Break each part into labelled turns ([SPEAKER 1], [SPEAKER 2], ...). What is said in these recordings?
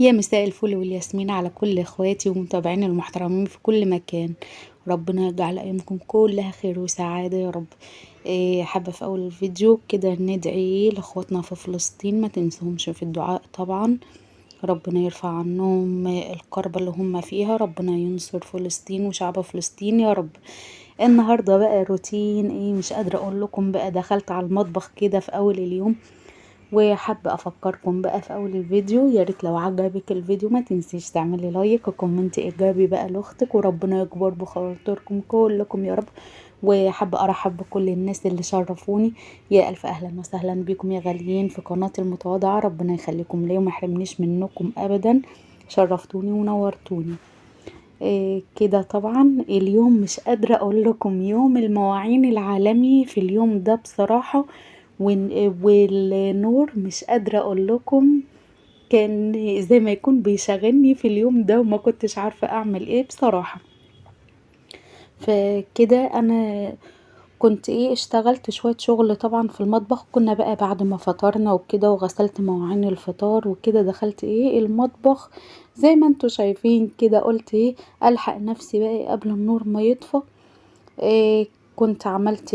[SPEAKER 1] يا مساء الفل والياسمين على كل اخواتي ومتابعين المحترمين في كل مكان. ربنا يجعل ايامكم كلها خير وسعادة يا رب. حابة في اول الفيديو كده ندعي لاخواتنا في فلسطين، ما تنسوهمش في الدعاء طبعا. ربنا يرفع عنهم الكرب اللي هم فيها، ربنا ينصر فلسطين وشعب فلسطين يا رب. النهارده بقى روتين مش قادرة اقول لكم. بقى دخلت على المطبخ كده في اول اليوم، وحابة افكركم بقى في اول الفيديو، يا ريت لو عجبك الفيديو ما تنسيش تعملي لايك وكومنت ايجابي بقى لاختك، وربنا يكبر بخاطركم كلكم يا رب. وحابة ارحب بكل الناس اللي شرفوني. يا الف اهلا وسهلا بكم يا غاليين في قناتي المتواضعة، ربنا يخليكم ليا وما يحرمنيش منكم ابدا. شرفتوني ونورتوني. كده طبعا اليوم مش قادرة اقول لكم، يوم المواعين العالمي في اليوم ده بصراحة. والنور مش قادرة اقول لكم، كان زي ما يكون بيشغلني في اليوم ده وما كنتش عارفة اعمل ايه بصراحة. فكده انا كنت اشتغلت شوية شغل طبعا في المطبخ. كنا بقى بعد ما فطرنا وكده وغسلت مواعين الفطار وكده، دخلت المطبخ زي ما انتوا شايفين كده. قلت الحق نفسي بقى قبل النور ما يطفى. إيه كنت عملت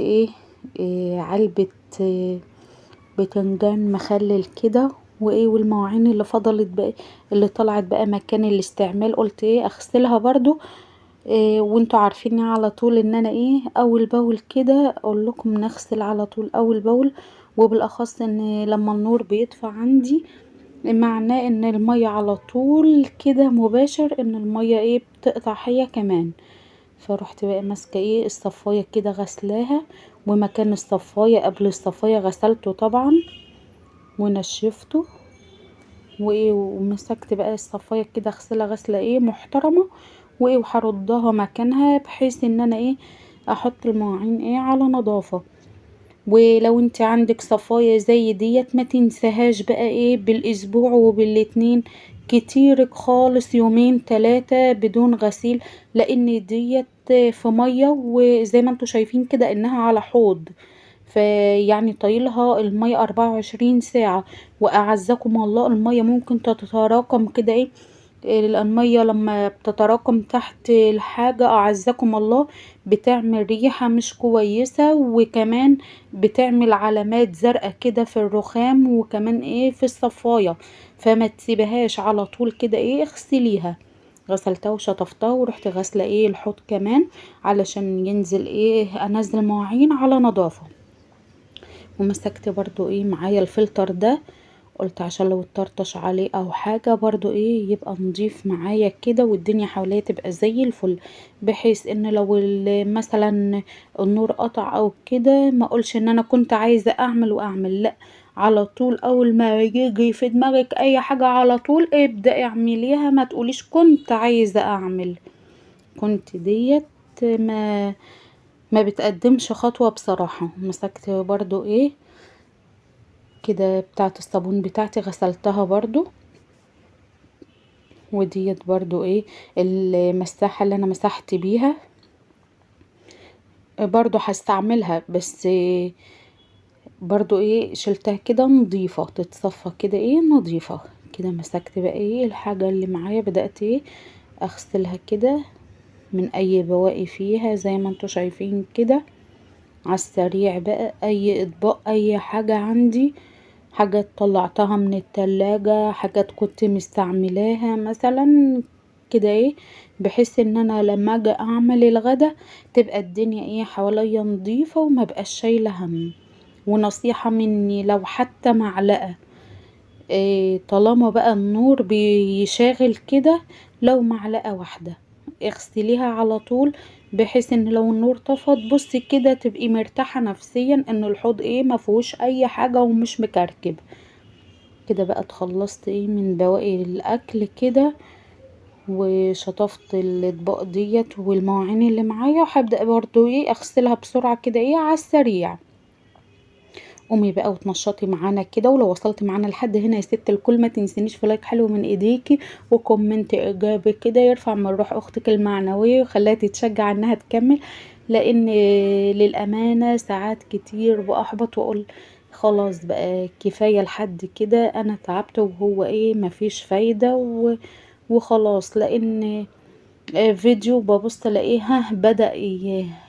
[SPEAKER 1] علبة بتنجان مخلل كده، والمواعين اللي فضلت بقى، اللي طلعت بقى مكان الاستعمال، قلت اغسلها برضو. وانتوا عارفين على طول ان انا اول باول كده اقول لكم نغسل على طول اول باول. وبالاخص ان لما النور بيطفى عندي، معناه ان المية على طول كده مباشر ان المية بتقطع هي كمان. فرحت بقى ماسكه الصفايه كده غسلاها، ومكان الصفايه قبل الصفايه غسلته طبعا ونشفته. ومسكت بقى الصفايه كده اغسلها غسله محترمه. وهردها مكانها بحيث ان انا احط المواعين على نظافه. ولو انت عندك صفاية زي ديت ما تنساهاش بقى بالاسبوع وبالاتنين، كتيرك خالص يومين 3 بدون غسيل، لان ديت في مية وزي ما انتوا شايفين كده انها على حوض. فيعني طايلها المية 24 ساعة. واعزكم الله المية ممكن تتراكم كده المية لما بتتراكم تحت الحاجة أعزكم الله بتعمل ريحة مش كويسة، وكمان بتعمل علامات زرقاء كده في الرخام، وكمان في الصفاية. فما تسيبهاش على طول كده اغسليها. غسلتها وشطفتها ورحت غسلة الحوض كمان علشان ينزل انزل مواعين على نظافة. ومسكت برضو معايا الفلتر ده، قلت عشان لو اتطرطش عليه او حاجة برضو يبقى نضيف معايا كده، والدنيا حواليا تبقى زي الفل. بحيث ان لو مثلا النور قطع او كده ما اقولش ان انا كنت عايزة اعمل واعمل، لا، على طول اول ما يجي في دماغك اي حاجة على طول ابدأ اعمليها، ما تقوليش كنت عايزة اعمل. كنت ديت ما بتقدمش خطوة بصراحة. مسكت برضو كده بتاعة الصابون بتاعتي غسلتها برضو. وديت برضو المساحة اللي انا مسحت بيها برضو هستعملها، بس برضو شلتها كده نظيفة تتصفى كده نظيفة كده. مسكت بقى الحاجة اللي معايا بدأت اغسلها كده من اي بواقي فيها زي ما انتوا شايفين كده على السريع. بقى اي اطباق اي حاجة عندي، حاجات طلعتها من التلاجة، حاجات كنت مستعملاها مثلا كده بحيث ان انا لما اجي اعمل الغدا تبقى الدنيا حواليا نظيفة وما بقاش شايلة هم. ونصيحة مني لو حتى معلقة، طالما بقى النور بيشاغل كده، لو معلقة واحدة اغسليها على طول، بحيث ان لو النور طفت بصي كده تبقي مرتاحة نفسيا ان الحوض ما فيهوش اي حاجة ومش مكركب. كده بقى اتخلصت من بواقي الاكل كده، وشطفت الاطباق ديت والمواعين اللي معايا، وهبدأ برضو اغسلها بسرعة كده على السريع. قومي بقى وتنشطي معانا كده. ولو وصلتي معانا لحد هنا يا ست الكل ما تنسينيش في لايك حلو من ايديكي وكومنت ايجابي كده يرفع من روح اختك المعنويه وخلاها تتشجع انها تكمل. لان للامانه ساعات كتير باحبط واقول خلاص بقى كفاية لحد كده، انا تعبت وهو ايه مفيش فايدة وخلاص. لان فيديو ببص الاقيها بدأ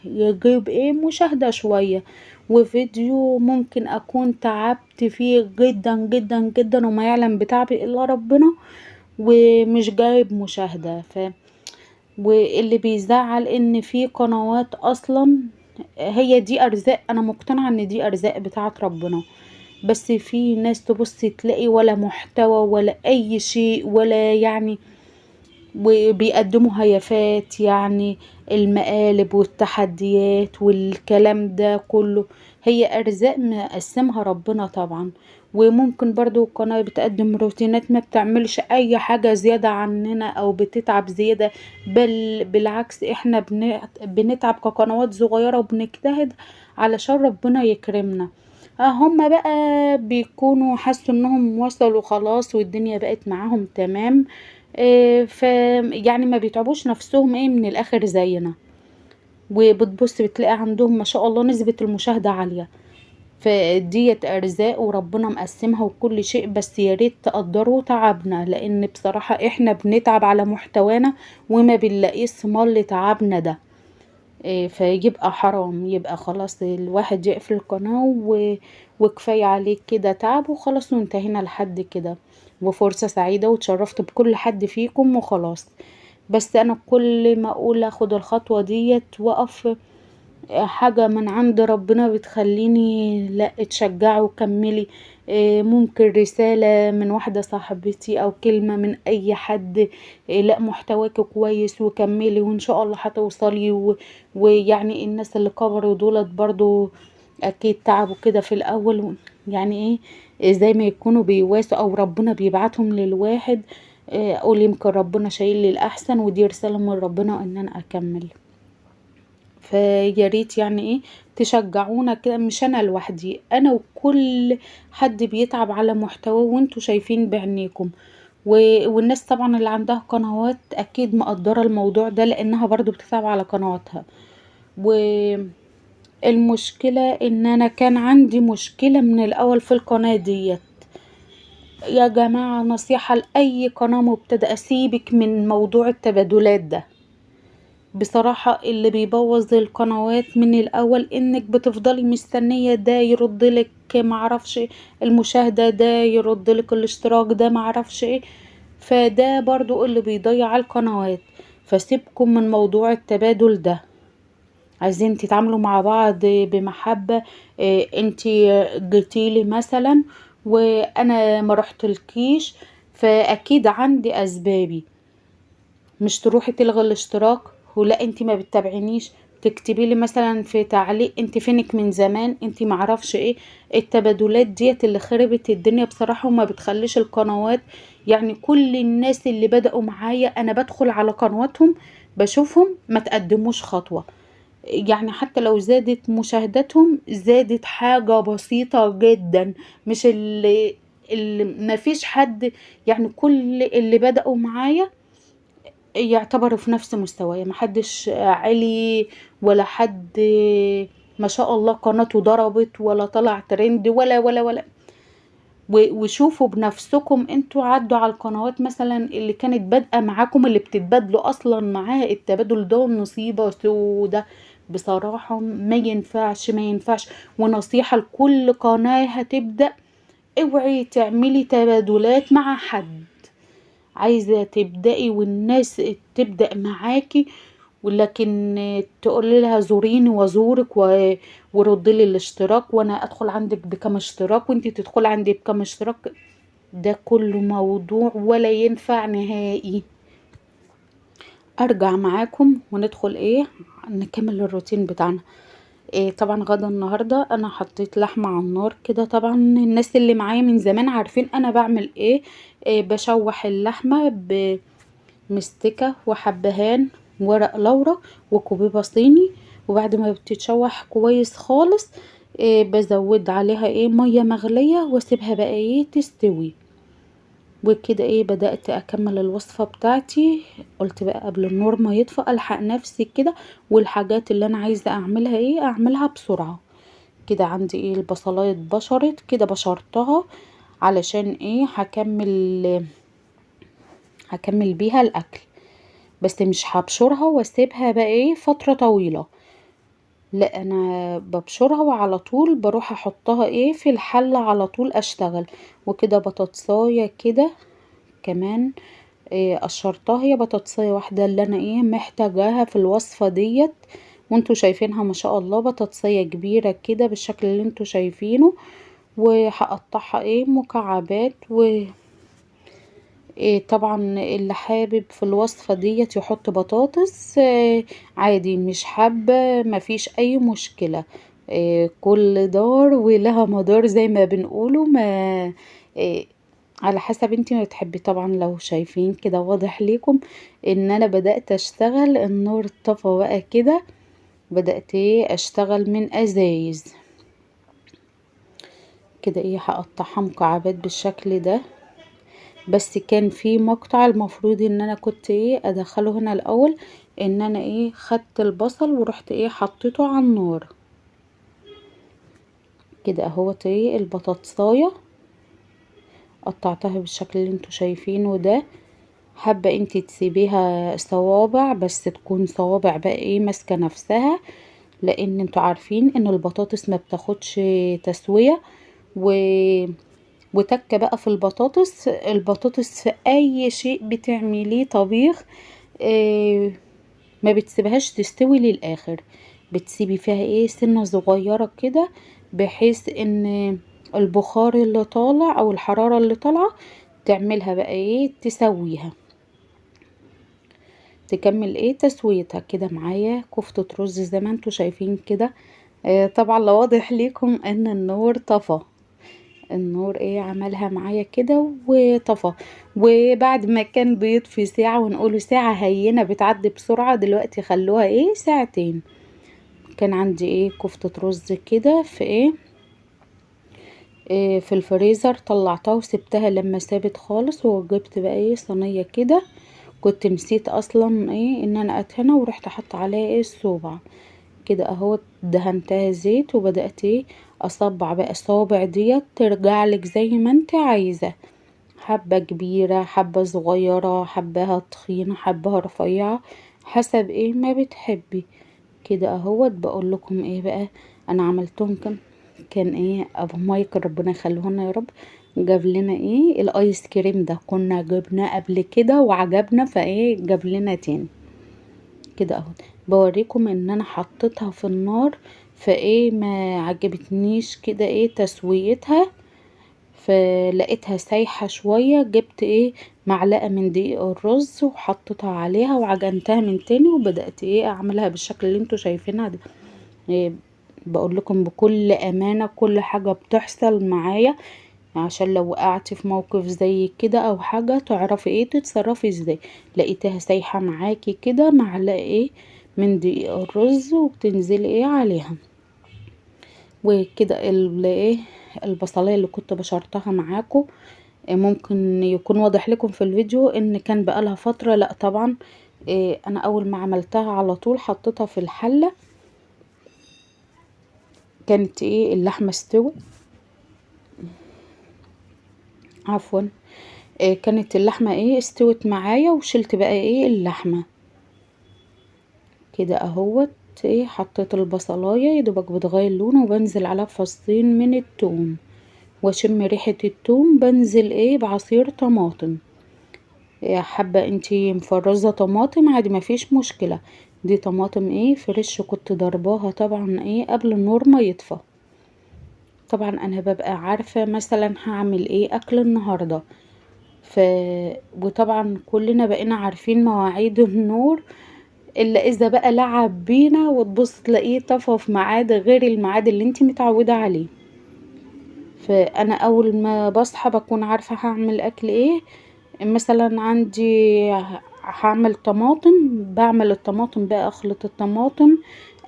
[SPEAKER 1] يجيب ايه مشاهدة شوية، وفيديو ممكن اكون تعبت فيه جدا جدا جدا وما يعلم بتعبي الا ربنا، ومش جايب مشاهدة. واللي بيزعل ان في قنوات اصلا هي دي ارزاق، انا مقتنعة ان دي ارزاق بتاعت ربنا، بس في ناس تبص تلاقي ولا محتوى ولا اي شيء ولا يعني، وبيقدموا هيافات يعني، المقالب والتحديات والكلام ده كله. هي أرزاق مقسمها ربنا طبعا. وممكن برضو القناة بتقدم روتينات ما بتعملش أي حاجة زيادة عننا أو بتتعب زيادة، بل بالعكس احنا بنتعب كقنوات صغيرة وبنجتهد علشان ربنا يكرمنا. هما بقى بيكونوا حسوا انهم وصلوا خلاص والدنيا بقت معاهم تمام. ف يعني ما بيتعبوش نفسهم ايه من الاخر زينا، وبتبص بتلاقي عندهم ما شاء الله نسبة المشاهدة عالية. فديت ارزاق وربنا مقسمها وكل شيء، بس يا ريت تقدروا تعبنا، لان بصراحة احنا بنتعب على محتوانا وما بنلاقيش ثمار لتعبنا ده. فيبقى حرام، يبقى خلاص الواحد يقفل القناة وكفاية عليك كده تعب وخلاص، وانتهينا لحد كده. وفرصة سعيدة وتشرفت بكل حد فيكم وخلاص. بس انا كل ما اقول اخد الخطوة ديت وقف حاجة من عند ربنا بتخليني لا تشجعي وكملي. ممكن رسالة من واحدة صاحبتي او كلمة من اي حد، لا محتواك كويس وكملي وان شاء الله هتوصلي. ويعني الناس اللي كبروا دولت برضو اكيد تعبوا كده في الاول، يعني ايه زي ما يكونوا بيواسوا او ربنا بيبعتهم للواحد. اقول يمكن ربنا شايل لي الاحسن ودي رسالة من ربنا ان انا اكمل. فيا ريت يعني ايه تشجعونا كده، مش انا لوحدي، انا وكل حد بيتعب على محتوى وانتوا شايفين بعينيكم. والناس طبعا اللي عندها قنوات اكيد مقدرة الموضوع ده لانها برضو بتتعب على قنواتها. والمشكلة ان انا كان عندي مشكلة من الاول في القناة ديت. يا جماعة نصيحة لأي قناة مبتدئة، سيبك من موضوع التبادلات ده. بصراحة اللي بيبوظ القنوات من الاول انك بتفضلي مستنية ده يردلك معرفش المشاهدة، ده يردلك الاشتراك، ده معرفش ايه. فده برضو اللي بيضيع القنوات. فسيبكم من موضوع التبادل ده. عايزين تتعاملوا مع بعض بمحبة. انتي جيتيلي مثلا وانا ما رحتلكيش، فاكيد عندي اسبابي. مش تروحي تلغي الاشتراك ولا انتي ما بتتابعينيش، تكتبي لي مثلا في تعليق انتي فينك من زمان، انتي معرفش ايه. التبادلات ديت اللي خربت الدنيا بصراحة وما بتخليش القنوات. يعني كل الناس اللي بدأوا معايا انا بدخل على قنواتهم بشوفهم ما تقدموش خطوة. يعني حتى لو زادت مشاهداتهم زادت حاجة بسيطة جدا، مش اللي ما فيش حد. يعني كل اللي بدأوا معايا يعتبروا في نفس مستواي، محدش عالي ولا حد ما شاء الله قناته ضربت ولا طلع ترند ولا. وشوفوا بنفسكم انتوا عدوا على القنوات مثلا اللي كانت بادئه معاكم، اللي بتتبادلوا اصلا معاها، التبادل ده مصيبه سودة. بصراحه ما ينفعش ما ينفعش. ونصيحه لكل قناه هتبدأ، اوعي تعملي تبادلات مع حد. عايزة تبدأي والناس تبدأ معاكي، ولكن تقولي لها زوريني وازورك وردي لي الاشتراك وانا ادخل عندك بكم اشتراك وانتي تدخل عندي بكم اشتراك. ده كله موضوع ولا ينفع نهائي. ارجع معاكم وندخل ايه نكمل الروتين بتاعنا. إيه طبعا غدا النهاردة انا حطيت لحمة على النار كده. طبعا الناس اللي معايا من زمان عارفين انا بعمل ايه. بشوح اللحمة بمستكة وحبهان ورق لورا وكوبيبة صيني. وبعد ما بتتشوح كويس خالص بزود عليها ايه مية مغلية واسيبها بقى ايه تستوي. وكده ايه بدأت اكمل الوصفة بتاعتي. قلت بقى قبل النور ما يطفأ الحق نفسي كده، والحاجات اللي انا عايزة اعملها ايه اعملها بسرعة. كده عندي ايه البصلايه اتبشرت كده، بشرتها علشان ايه هكمل بيها الاكل، بس مش هبشرها واسيبها بقى ايه فتره طويله، لا انا ببشرها وعلى طول بروح احطها ايه في الحله على طول اشتغل. وكده بطاطسايه كده كمان إيه قشرتها، هي بطاطسايه واحده اللي انا ايه محتاجاها في الوصفه ديت. وانتوا شايفينها ما شاء الله بطاطسايه كبيره كده بالشكل اللي انتوا شايفينه. وهقطعها ايه مكعبات إيه طبعا اللي حابب في الوصفة ديت يحط بطاطس عادي، مش حابة مفيش اي مشكلة. كل دار ولها مدار زي ما بنقوله، ما إيه على حسب انتي ما بتحبي. طبعا لو شايفين كده واضح ليكم ان انا بدأت اشتغل النور طفى بقى كده، بدأت ايه اشتغل من ازايز كده ايه هقطعها مكعبات بالشكل ده. بس كان في مقطع المفروض ان انا كنت ايه ادخله هنا الاول، ان انا ايه خدت البصل ورحت ايه حطيته على النار كده اهوت. ايه البطاطسايه قطعتها بالشكل اللي انتوا شايفينه ده. حابه انتي تسيبيها صوابع بس تكون صوابع بقى ايه ماسكه نفسها، لان انتوا عارفين ان البطاطس ما بتاخدش تسويه و وتكه بقى في البطاطس في اي شيء بتعمليه طبيخ إيه ما بتسيبهاش تستوي للاخر، بتسيبي فيها ايه سنة صغيرة كده، بحيث ان البخار اللي طالع او الحرارة اللي طالعة تعملها بقى ايه تسويها، تكمل ايه تسويتها. كده معايا كفتة رز زي ما انتوا شايفين كده. طبعا لو واضح ليكم ان النور طفى، النور ايه عملها معايا كده وطفى. وبعد ما كان بيطفي ساعة ونقوله ساعة هينة بتعدي بسرعة، دلوقتي خلوها ايه ساعتين. كان عندي ايه كفتة رز كده في إيه في الفريزر، طلعتها وسبتها لما سابت خالص، وجبت بقى ايه صينية كده. كنت نسيت اصلا ايه ان انا ادهنها، ورحت حط عليها ايه الصوبع كده اهو، دهنتها زيت وبدأت ايه اصبع بقى الصوابع ديت ترجعلك زي ما انت عايزة، حبة كبيرة حبة صغيرة حبها تخينة حبها رفيعة حسب ايه ما بتحبي. كده اهوت بقول لكم ايه بقى انا عملتهم كان ايه ابو مايك ربنا يخليهولنا يا رب، جاب لنا ايه الايس كريم ده، كنا جبناه قبل كده وعجبنا فايه جاب لنا تاني. كده اهو بوريكم ان انا حطيتها في النار فايه ما عجبتنيش كده ايه تسويتها، فلقيتها سايحة شوية، جبت ايه معلقة من دقيق الرز وحطيتها عليها وعجنتها من تاني، وبدأت ايه اعملها بالشكل اللي انتوا شايفينها ده. إيه بقول لكم بكل امانة كل حاجة بتحصل معايا عشان لو وقعتي في موقف زي كده او حاجة تعرفي ايه تتصرفي ازاي. لقيتها سايحة معاكي كده، معلقة ايه من دقيق الرز وبتنزلي ايه عليها. وكده ايه البصلايه اللي كنت بشرتها معاكم ممكن يكون واضح لكم في الفيديو ان كان بقالها فترة، لا طبعا انا اول ما عملتها على طول حطيتها في الحلة، كانت ايه اللحمة استوت، عفوا كانت اللحمة ايه استوت معايا، وشلت بقى ايه اللحمة كده اهوت. ايه حطيت البصلايه يدوبك بتغير لون وبنزل عليها بفصين من التوم، واشم ريحة التوم بنزل ايه بعصير طماطم. حابة انتي مفرزة طماطم عادي مفيش مشكلة، دي طماطم ايه فريش كنت ضرباها طبعا ايه قبل النور ما يطفى. طبعا انا ببقى عارفة مثلا هعمل ايه اكل النهاردة ف وطبعا كلنا بقينا عارفين مواعيد النور، الا اذا بقى لعب بينا وتبص تلاقيه طفى في ميعاد غير الميعاد اللي انتي متعودة عليه. فانا اول ما بصحى بكون عارفة هعمل اكل ايه. مثلا عندي هعمل طماطم، بعمل الطماطم بقى اخلط الطماطم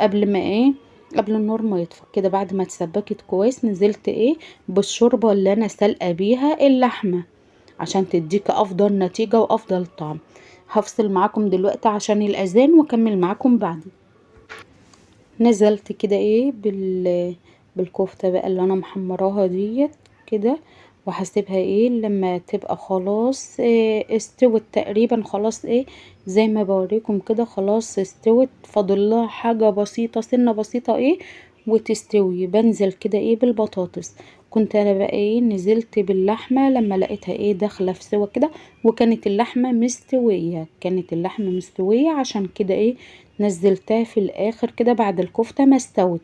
[SPEAKER 1] قبل ما ايه قبل النور ما يطفى كده. بعد ما اتسبكت كويس نزلت ايه بالشوربة اللي انا سلقة بيها اللحمة عشان تديك افضل نتيجة وافضل طعم. هفصل معاكم دلوقتي عشان الاذان واكمل معاكم بعدين. نزلت كده ايه بالكفتة بقى اللي انا محمراها ديت كده. وهسيبها لما تبقى خلاص استوت تقريبا، خلاص زي ما بوريكم كده، خلاص استوت، فاضلها حاجة بسيطة، سنة بسيطة وتستوي. بنزل كده بالبطاطس. كنت انا بقى نزلت باللحمة لما لقيتها داخلة في سوا كده، وكانت اللحمة مستوية، كانت اللحمة مستوية، عشان كده نزلتها في الاخر كده بعد الكفتة ما استوت.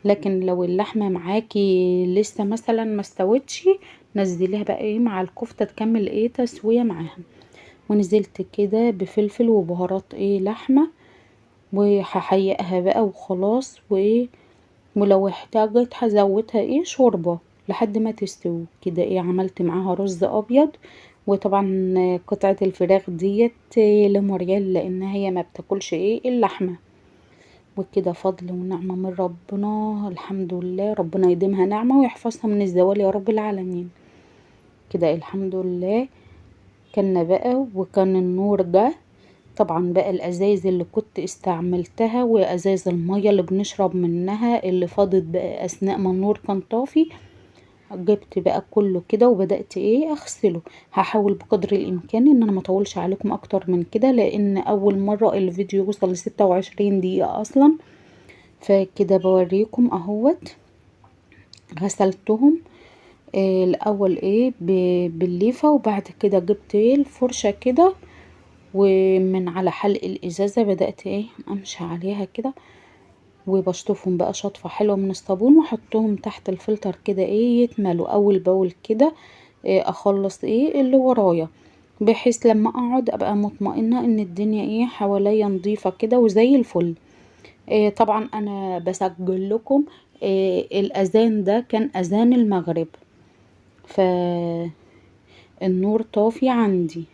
[SPEAKER 1] لكن لو اللحمة معاكي لسه مثلا ما استوتش، نزليها بقى مع الكفتة تكمل تسوية معاها. ونزلت كده بفلفل وبهارات لحمة، وهحيقها بقى وخلاص. ولو احتاجت هزودها شوربة لحد ما تستوي كده. عملت معاها رز ابيض. وطبعا قطعة الفراخ ديت لمريال، لان هي ما بتاكلش اللحمة. وكده فضل ونعمة من ربنا، الحمد لله، ربنا يديمها نعمة ويحفظها من الزوال يا رب العالمين. كده الحمد لله. كنا بقى وكان النور جه. طبعا بقى الازايز اللي كنت استعملتها وازايز المية اللي بنشرب منها اللي فاضت بقى اثناء ما النور كان طافي، جبت بقى كله كده وبدأت اغسله. هحاول بقدر الامكان ان انا ما اطولش عليكم اكتر من كده، لان اول مرة الفيديو يوصل ل26 دقيقة اصلا. فكده بوريكم اهوت. غسلتهم الاول بالليفة، وبعد كده جبت الفرشة كده، ومن على حلق الازازة بدأت امشي عليها كده، وبشطفهم بقى شطفة حلوة من الصابون، واحطهم تحت الفلتر كده يتملوا اول باول كده. اخلص اللي ورايا، بحيث لما اقعد ابقى مطمئنة ان الدنيا حواليا نظيفة كده وزي الفل. طبعا انا بسجل لكم الاذان ده كان اذان المغرب، فالنور طافي عندي.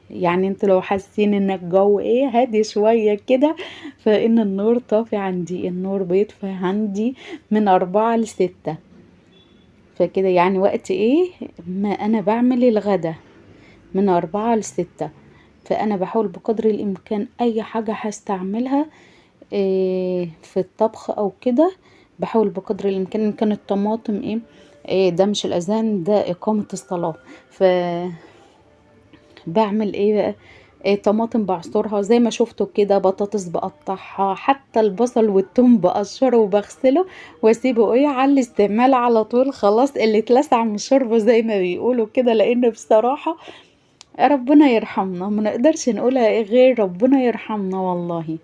[SPEAKER 1] يعني انتوا لو حاسين ان الجو هادي شوية كده، فان النور طافي عندي. النور بيطفي عندي من 4 ل6. فكده يعني وقت ما انا بعمل الغدا من 4 ل6. فانا بحاول بقدر الامكان اي حاجة هستعملها في الطبخ او كده، بحاول بقدر الامكان. ان كان الطماطم ده مش الاذان، ده اقامة الصلاة. ف بعمل بقى طماطم بعصرها زي ما شفتوا كده، بطاطس بقطعها، حتى البصل والثوم بقشره وبغسله واسيبه على الاستعمال على طول، خلاص اللي اتلسع من الشوربه زي ما بيقولوا كده. لان بصراحه ربنا يرحمنا، ما نقدرش نقولها غير ربنا يرحمنا والله،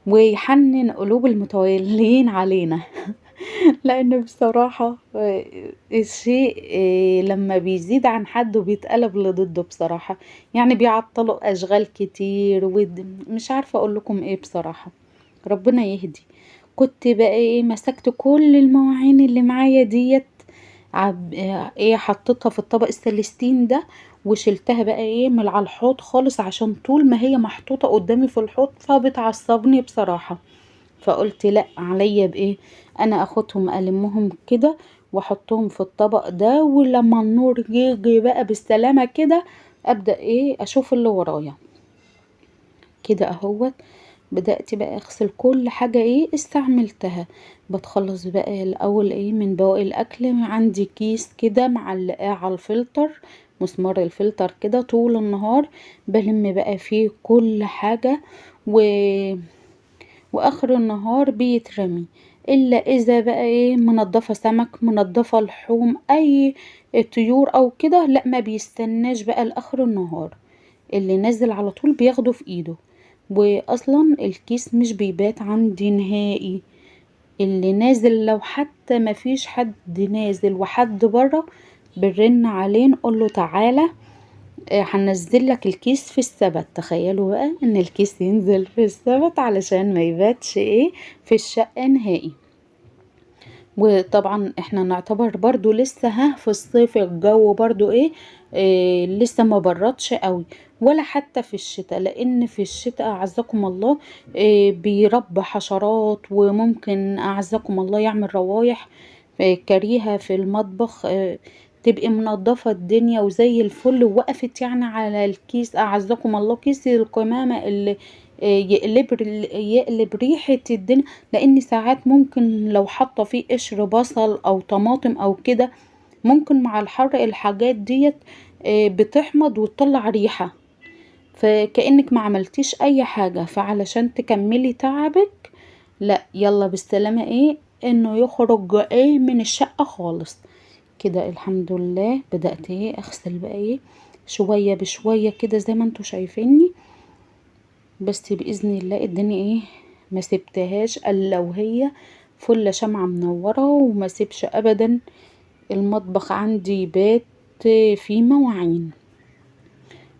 [SPEAKER 1] ويحنن قلوب المتولين علينا. لان بصراحة الشيء لما بيزيد عن حد وبيتقلب لضده بصراحة، يعني بيعطلوا اشغال كتير، مش عارفة اقول لكم بصراحة. ربنا يهدي. كنت بقى مسكت كل المواعين اللي معايا ديت، حطيتها في الطبق السلستين ده، وشلتها بقى من على الحوض خالص، عشان طول ما هي محطوطة قدامي في الحوض فبتعصبني بصراحة. فقلت لا، عليا انا اخدهم المهم كده واحطهم في الطبق ده، ولما النور يجي بقى بالسلامة كده ابدأ اشوف اللي ورايا. كده اهوت. بدأت بقى اغسل كل حاجة استعملتها. بتخلص بقى الاول من بواقي الاكل. عندي كيس كده معلقاه على الفلتر، مسمار الفلتر كده طول النهار بلم بقى فيه كل حاجة، واخر النهار بيترمي. الا اذا بقى منضفة سمك، منضفة لحوم اي طيور او كده، لا ما بيستناش بقى لاخر النهار، اللي نازل على طول بياخده في ايده. واصلا الكيس مش بيبات عندي نهائي، اللي نازل لو حتى ما فيش حد نازل وحد بره، بنرن عليه نقول له تعالى هنزل لك الكيس في السبت. تخيلوا بقى ان الكيس ينزل في السبت علشان ما يباتش في الشقة نهائي. وطبعا احنا نعتبر برضو لسه في الصيف، الجو برضو لسه ما بردش قوي، ولا حتى في الشتاء، لان في الشتاء اعزكم الله بيربى حشرات، وممكن اعزكم الله يعمل روايح كريهة في المطبخ. تبقي منظفة الدنيا وزي الفل، ووقفت يعني على الكيس اعزكم الله، كيس القمامة يقلب ريحة الدنيا، لان ساعات ممكن لو حاطة فيه قشر بصل او طماطم او كده، ممكن مع الحر الحاجات ديت بتحمض وتطلع ريحة، فكأنك ما عملتيش اي حاجة. فعلشان تكملي تعبك، لا يلا بالسلامة انه يخرج من الشقة خالص. كده الحمد لله بدأت اغسل بقى شوية بشوية كده زي ما انتوا شايفيني. بس بإذن الله الدنيا ما سبتهاش الا وهي فل شمعة منورة، وما سيبش ابدا المطبخ عندي بات فيه مواعين.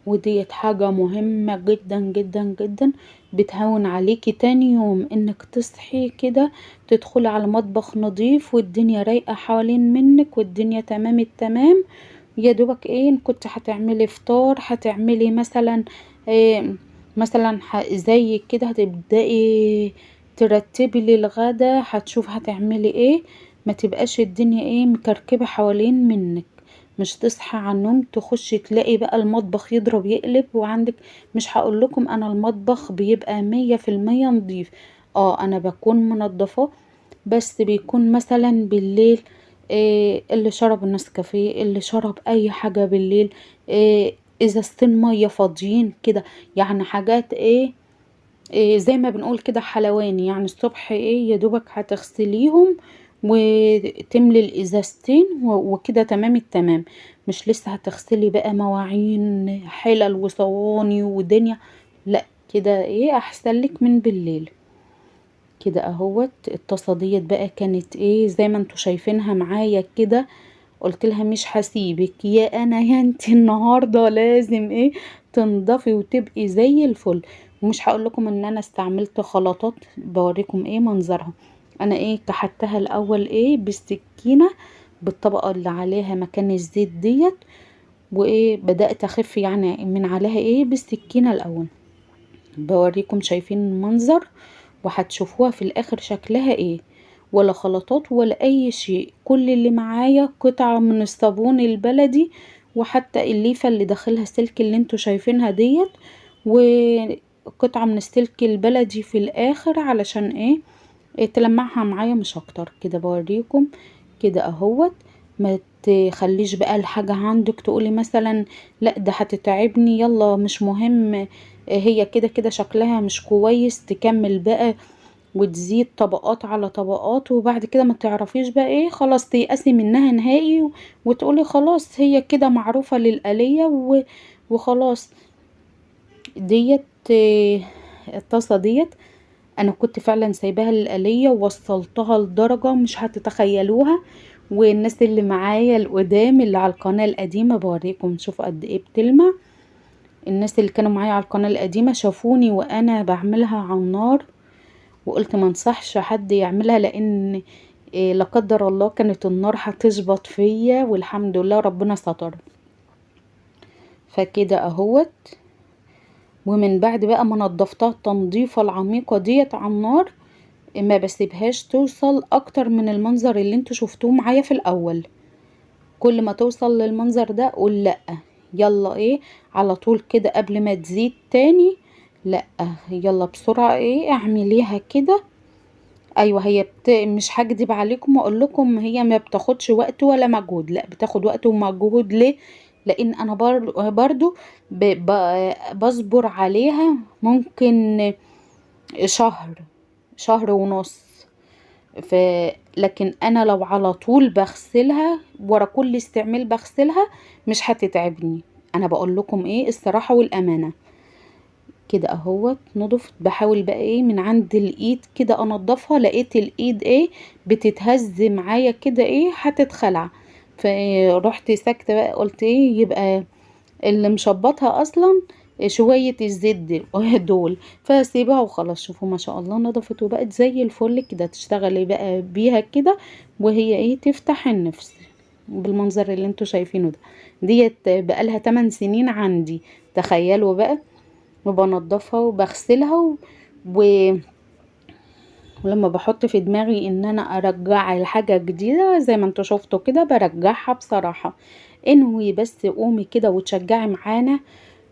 [SPEAKER 1] وديت حاجة مهمة جدا جدا جدا، بتهون عليكي تاني يوم انك تصحي كده تدخلي على مطبخ نظيف والدنيا رايقة حوالين منك والدنيا تمام التمام. يا دوبك ان كنت هتعملي فطار، هتعملي مثلا إيه مثلا زي كده هتبدأي ترتبي للغدا، هتشوف هتعملي ما تبقاش الدنيا مكركبة حوالين منك. مش تصحى على النوم تخشي تلاقي بقى المطبخ يضرب يقلب، وعندك مش هقول لكم انا المطبخ بيبقى 100% نظيف. انا بكون منظفة، بس بيكون مثلا بالليل اللي شرب النسكافيه، اللي شرب اي حاجة بالليل، ازازتين مية فاضيين كده، يعني حاجات زي ما بنقول كده حلواني. يعني الصبح يا دوبك هتغسليهم وتملي الازازتين وكده تمام التمام. مش لسه هتغسلي بقى مواعين حلل وصواني ودنيا، لا كده احسن لك من بالليل. كده اهوت الطاسه ديت بقى كانت زي ما انتوا شايفينها معايا كده. قلت لها مش هسيبك يا انا يا انتي، النهارده لازم تنضفي وتبقي زي الفل. ومش هقول لكم ان انا استعملت خلطات، بوريكم منظرها. انا كحتها الاول بالسكينه بالطبقه اللي عليها مكان الزيت ديت، بدأت اخف يعني من عليها بالسكينه الاول. بوريكم شايفين المنظر، وهتشوفوها في الاخر شكلها ولا خلطات ولا اي شيء. كل اللي معايا قطعة من الصابون البلدي، وحتى الليفة اللي داخلها سلك اللي انتوا شايفينها ديت، وقطعة من السلك البلدي في الاخر علشان تلمعها معايا مش اكتر. كده بوريكم كده اهوت. ما تخليش بقى الحاجة عندك تقولي مثلا لا ده هتتعبني يلا مش مهم، هي كده كده شكلها مش كويس، تكمل بقى وتزيد طبقات على طبقات، وبعد كده ما تعرفيش بقى خلاص تيأسي منها نهائي وتقولي خلاص هي كده معروفة للآلية وخلاص. ديت الطاسة ديت انا كنت فعلا سايباها للآلية ووصلتها لدرجة مش هتتخيلوها. والناس اللي معايا القدام اللي على القناة القديمة بوريكم شوفوا قد بتلمع. الناس اللي كانوا معايا على القناة القديمة شافوني وانا بعملها على النار، وقلت ما انصحش حد يعملها، لان لا قدر الله كانت النار هتشبط فيا، والحمد لله ربنا ستر. فكده اهوت. ومن بعد بقى ما نضفتها التنظيفة العميقة ديت على النار، ما بسيبهاش توصل اكتر من المنظر اللي انتوا شفتوه معايا في الاول. كل ما توصل للمنظر ده قول لا، يلا على طول كده قبل ما تزيد تاني، لا يلا بسرعة اعمليها كده. ايوه هي مش هكدب عليكم واقول لكم هي ما بتاخدش وقت ولا مجهود، لا بتاخد وقت ومجهود. ليه؟ لان انا برضو بصبر عليها ممكن شهر، شهر ونص. لكن انا لو على طول بغسلها ورا كل استعمال بغسلها مش هتتعبني. انا بقول لكم الصراحة والامانة. كده اهوت نضفت، بحاول بقى من عند الايد كده انضفها، لقيت الايد بتتهز معايا كده هتتخلع. فرحت ساكتة بقى قلت يبقى اللي مشبطها اصلا شوية الزيت دول فسيبها وخلاص. شوفوا ما شاء الله نضفت وبقت زي الفل كده. تشتغلي بقى بيها كده وهي تفتح النفس بالمنظر اللي انتوا شايفينه ده. ديت بقالها 8 سنين عندي، تخيلوا بقى. وبنضفها وبغسلها ولما بحط في دماغي ان انا ارجع الحاجة جديدة زي ما انتوا شفتوا كده برجعها بصراحة. انوي بس قومي كده وتشجعي معانا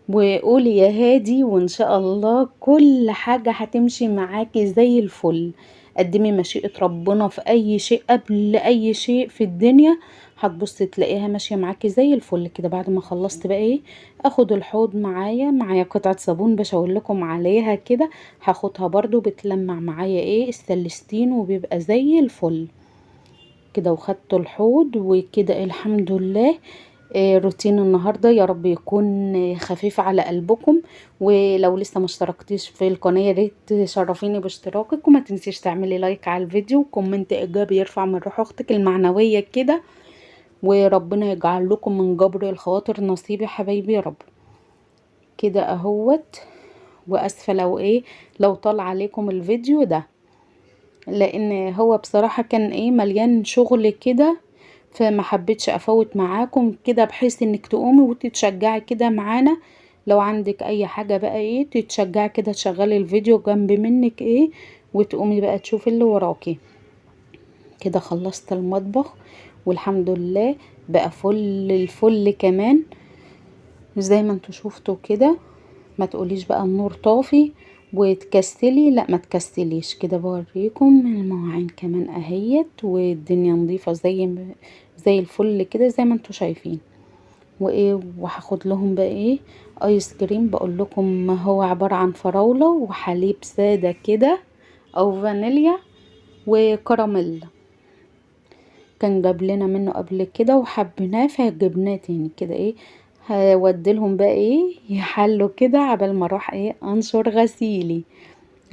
[SPEAKER 1] وقولي يا هادي وان شاء الله كل حاجة هتمشي معاكي زي الفل. قدمي مشيئة ربنا في اي شيء قبل اي شيء في الدنيا، هتبصي تلاقيها ماشية معاكي زي الفل كده. بعد ما خلصت بقى ايه، اخد الحوض معايا قطعة صابون بشاور لكم عليها كده، هاخدها برضو بتلمع معايا ايه السلستين وبيبقى زي الفل كده. وخدت الحوض وكده الحمد لله. روتين النهاردة يا رب يكون خفيف على قلبكم. ولو لسه ما اشتركتيش في القناة يا ريت تشرفيني باشتراكك، وما تنسيش تعملي لايك على الفيديو وكومنت ايجابي يرفع من روح اختك المعنوية كده. وربنا يجعل لكم من جبر الخواطر نصيب يا حبايبي يا رب. كده اهوت. واسفة لو ايه، لو طال عليكم الفيديو ده، لان هو بصراحة كان ايه مليان شغل كده، فما حبيتش افوت معاكم كده، بحيث انك تقومي وتتشجعي كده معانا. لو عندك اي حاجة بقى ايه تتشجعي كده، تشغلي الفيديو جنب منك ايه وتقومي بقى تشوفي اللي وراكي. كده خلصت المطبخ والحمد لله بقى فل الفل كمان زي ما انتوا شفتوا كده. ما تقوليش بقى النور طافي وتكسلي، لا ما تكسليش كده. بوريكم المواعين كمان اهيت والدنيا نظيفة زي الفل كده زي ما انتوا شايفين. وايه وهاخد لهم بقى ايه ايس كريم. بقول لكم هو عبارة عن فراولة وحليب سادة كده او فانيليا وكراميل. كان جاب لنا منه قبل كده وحبيناه فجبناه تاني كده ايه. هوديلهم بقى ايه يحلوا كده عبال ما اروح ايه انشر غسيلي.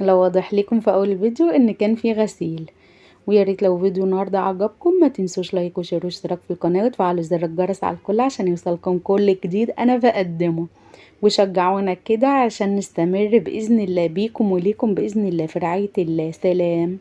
[SPEAKER 1] لو واضح لكم في اول الفيديو ان كان في غسيل. ويا ريت لو فيديو النهارده عجبكم ما تنسوش لايك وشير واشتراك في القناه وتفعلوا زر الجرس على الكل عشان يوصلكم كل جديد انا بقدمه. وشجعونا كده عشان نستمر باذن الله بيكم وليكم باذن الله في رعايه الله. سلام.